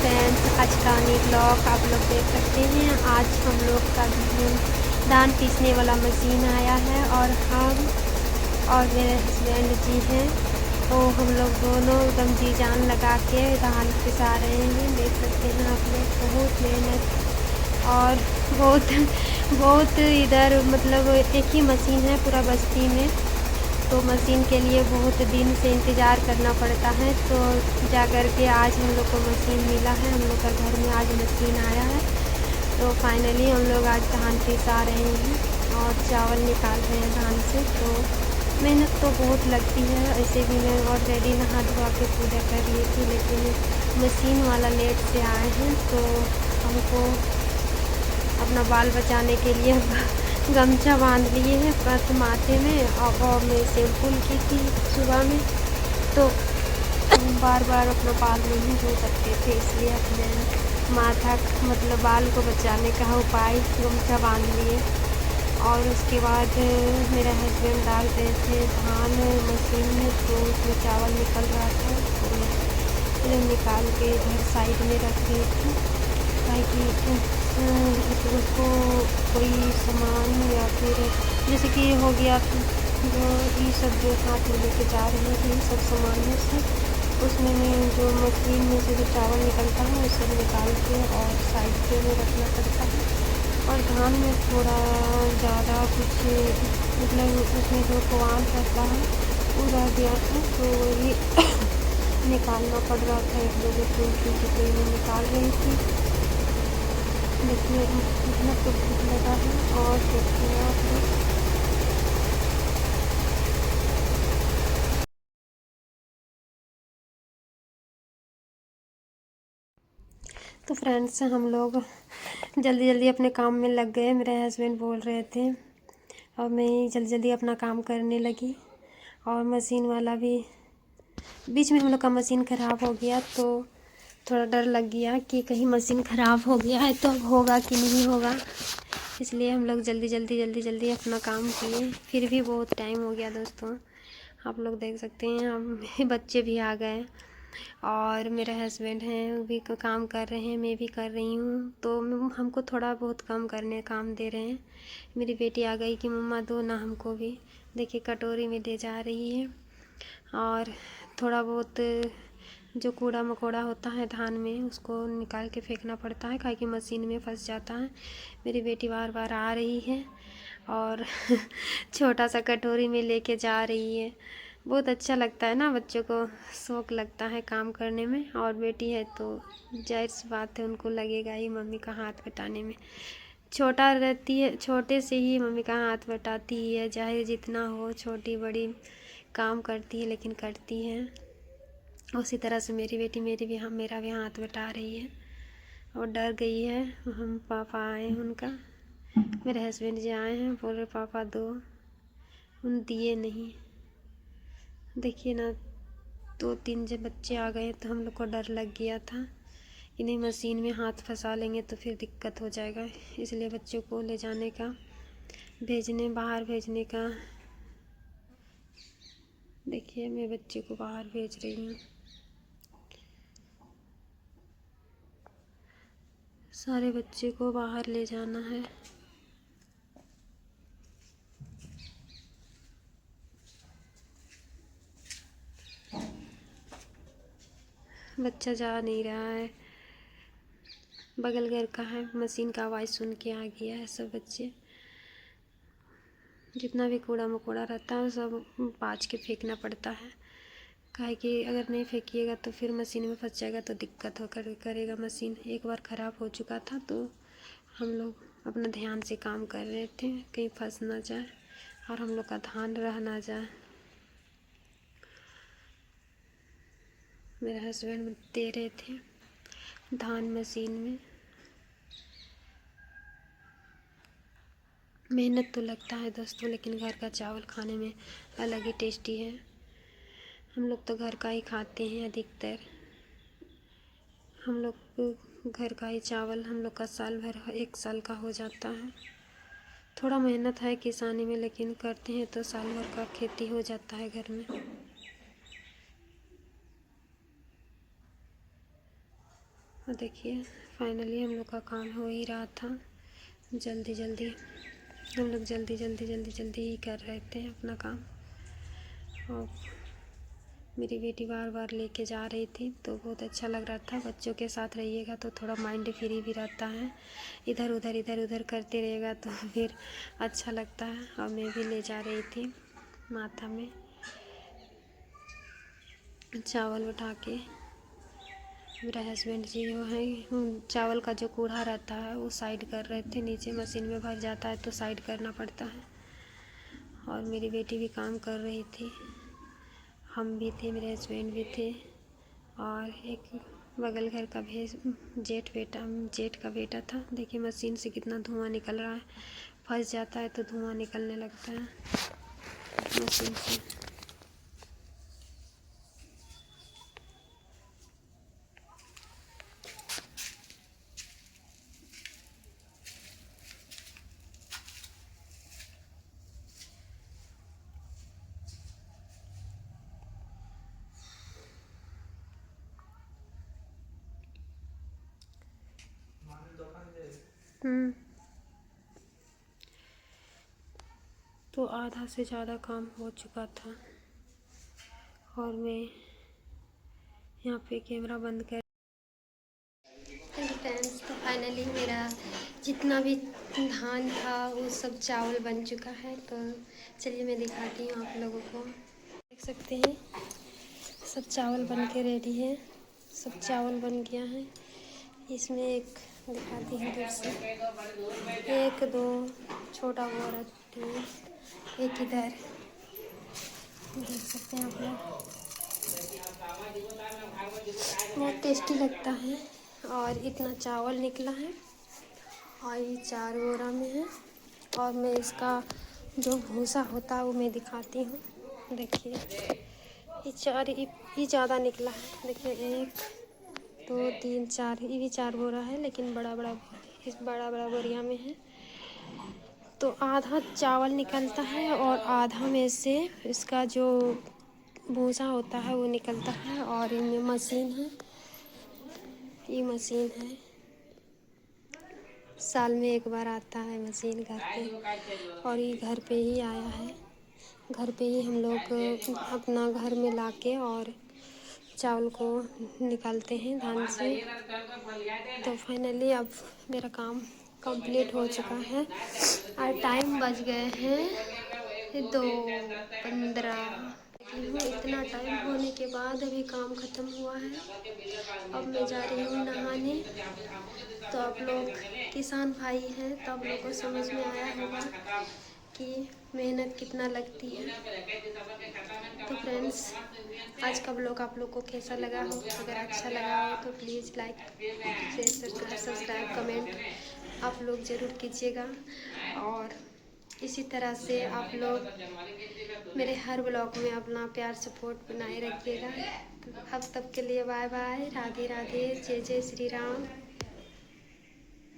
Friends, आज का new blog आप लोग देख सकते हैं। आज हम लोग का धान पीसने वाला मशीन आया है और हम और मेरे हस्बैंड जी हैं, तो हम लोग दोनों एकदम जी जान लगा के धान पिसा रहे हैं। देख सकते हैं आप लोग, बहुत मेहनत और बहुत बहुत इधर मतलब एक ही मशीन है पूरा बस्ती में, तो मशीन के लिए बहुत दिन से इंतज़ार करना पड़ता है। तो जा कर के आज हम लोग को मशीन मिला है, हम लोग का घर में आज मशीन आया है। तो फाइनली हम लोग आज धान पिसा रहे हैं और चावल निकाल रहे हैं धान से। तो मेहनत तो बहुत लगती है। ऐसे भी मैं ऑलरेडी नहा धोवा के पूजा कर ली थी, लेकिन मशीन वाला लेट से आए हैं, तो हमको अपना बाल बचाने के लिए गमछा बांध लिए हैं बस माथे में। और मैं शैम्पूल की थी सुबह में, तो बार बार अपना बाल नहीं धो सकते थे, इसलिए अपने माथा मतलब बाल को बचाने का उपाय गमछा बांध लिए। और उसके बाद मेरा हस्बैंड डाल रहे थे धान मशीन में, तो उसमें चावल निकल रहा था, तो मैं निकाल के इधर साइड में रख रही थी, ताकि उसको कोई सामान या फिर जैसे कि हो गया जो ये सब जो हाथ में लेके जा रहे हैं, ये सब सामान है से उसमें मैं जो मशीन में से जो चावल निकलता है वो सब निकाल के और साइड पे में रखना पड़ता है। और धान में थोड़ा ज़्यादा कुछ मतलब उसमें जो पुआल रहता है वो रह गया था, तो वही निकालना पड़ रहा था। एक दो फूल की टुकड़ी में निकाल रही थी। देखिए इतना तो भूख लगा है। और देखिए आप लोग, तो फ्रेंड्स हम लोग जल्दी जल्दी अपने काम में लग गए। मेरे हस्बैंड बोल रहे थे और मैं जल्दी जल्दी अपना काम करने लगी। और मशीन वाला भी बीच में हम लोग का मशीन ख़राब हो गया, तो थोड़ा डर लग गया कि कहीं मशीन ख़राब हो गया है तो अब होगा कि नहीं होगा, इसलिए हम लोग जल्दी जल्दी अपना काम किए। फिर भी बहुत टाइम हो गया दोस्तों, आप लोग देख सकते हैं। हम बच्चे भी आ गए और मेरे हस्बैंड हैं, वो भी काम कर रहे हैं, मैं भी कर रही हूँ, तो हमको थोड़ा बहुत कम करने काम दे रहे हैं। मेरी बेटी आ गई कि मम्मा दो ना हमको भी। देखिए कटोरी में दे जा रही है। और थोड़ा बहुत जो कूड़ा मकोड़ा होता है धान में उसको निकाल के फेंकना पड़ता है, काहे कि मशीन में फंस जाता है। मेरी बेटी बार बार आ रही है और छोटा सा कटोरी में लेके जा रही है। बहुत अच्छा लगता है ना, बच्चों को शौक़ लगता है काम करने में। और बेटी है तो जाहिर सी बात है उनको लगेगा ही मम्मी का हाथ बटाने में। छोटा रहती है, छोटे से ही मम्मी का हाथ बटाती ही है, चाहे जितना हो छोटी बड़ी काम करती है, लेकिन करती है। उसी तरह से मेरी बेटी मेरा भी हाथ बटा रही है और डर गई है। हम पापा आए हैं उनका, मेरे हस्बैंड जी आए हैं, बोल रहे पापा दो, उन दिए नहीं। देखिए ना, 2-3 जब बच्चे आ गए तो हम लोग को डर लग गया था कि नहीं मशीन में हाथ फंसा लेंगे तो फिर दिक्कत हो जाएगा, इसलिए बच्चों को ले जाने का बाहर भेजने का। देखिए मैं बच्चे को बाहर भेज रही हूँ। सारे बच्चे को बाहर ले जाना है। बच्चा जा नहीं रहा है, बगल घर का है, मशीन का आवाज़ सुन के आ गया है। सब बच्चे जितना भी कूड़ा मकोड़ा रहता है सब बाज के फेंकना पड़ता है, काहे कि अगर नहीं फेंकिएगा तो फिर मशीन में फंस जाएगा तो दिक्कत करेगा। मशीन एक बार ख़राब हो चुका था, तो हम लोग अपना ध्यान से काम कर रहे थे, कहीं फंस ना जाए और हम लोग का ध्यान रह ना जाए। मेरे हस्बैंड दे रहे थे धान मशीन में। मेहनत तो लगता है दोस्तों, लेकिन घर का चावल खाने में अलग ही टेस्टी है। हम लोग तो घर का ही खाते हैं अधिकतर। हम लोग घर का ही चावल हम लोग का साल भर 1 साल का हो जाता है। थोड़ा मेहनत है किसानी में, लेकिन करते हैं तो साल भर का खेती हो जाता है घर में। और देखिए फाइनली हम लोग का काम हो ही रहा था। जल्दी जल्दी हम लोग जल्दी ही कर रहे थे अपना काम। और मेरी बेटी बार बार लेके जा रही थी तो बहुत अच्छा लग रहा था। बच्चों के साथ रहिएगा तो थोड़ा माइंड फ्री भी रहता है, इधर उधर करते रहेगा तो फिर अच्छा लगता है। और मैं भी ले जा रही थी माथा में चावल उठा के। मेरा हस्बैंड जी जो है चावल का जो कूड़ा रहता है वो साइड कर रहे थे। नीचे मशीन में भर जाता है तो साइड करना पड़ता है। और मेरी बेटी भी काम कर रही थी, हम भी थे, मेरे हस्बैंड भी थे। और एक बगल घर का जेठ का बेटा था। देखिए मशीन से कितना धुआं निकल रहा है। फंस जाता है तो धुआं निकलने लगता है मशीन से। तो आधा से ज़्यादा काम हो चुका था और मैं यहाँ पे कैमरा बंद कर। हेलो फ्रेंड्स, तो फाइनली मेरा जितना भी धान था वो सब चावल बन चुका है। तो चलिए मैं दिखाती हूँ आप लोगों को। देख सकते हैं सब चावल बन के रेडी है। सब चावल बन गया है। इसमें एक दिखाती हूँ दूर से, 1 2 छोटा बोरा, एक इधर देख सकते हैं आप लोग। बहुत टेस्टी लगता है। और इतना चावल निकला है और ये 4 बोरा में है। और मैं इसका जो भूसा होता है वो मैं दिखाती हूँ। देखिए ये ज़्यादा निकला है। देखिए 1 2 3 4, ये भी 4 बोरा है लेकिन इस बड़ा बोरिया में है। तो आधा चावल निकलता है और आधा में से इसका जो भूसा होता है वो निकलता है। और इनमें मशीन है, ये मशीन है, साल में 1 बार आता है मशीन घर पे। और ये घर पे ही आया है। घर पे ही हम लोग अपना घर में लाके और चावल को निकालते हैं धान से। तो फाइनली अब मेरा काम कंप्लीट हो चुका है और टाइम बज गए हैं 2:15। इतना टाइम होने के बाद अभी काम ख़त्म हुआ है। अब मैं जा रही हूँ नहाने। तो आप लोग किसान भाई हैं तो आप लोग को समझ में आया होगा कि मेहनत कितना लगती है। तो फ्रेंड्स, आज का ब्लॉग आप लोग को कैसा लगा हो? अगर अच्छा लगा हो तो please like share subscribe comment आप लोग ज़रूर कीजिएगा। और इसी तरह से आप लोग मेरे हर ब्लॉग में अपना प्यार सपोर्ट बनाए रखिएगा। अब तक के लिए बाय बाय, राधे राधे, जय जय श्री राम।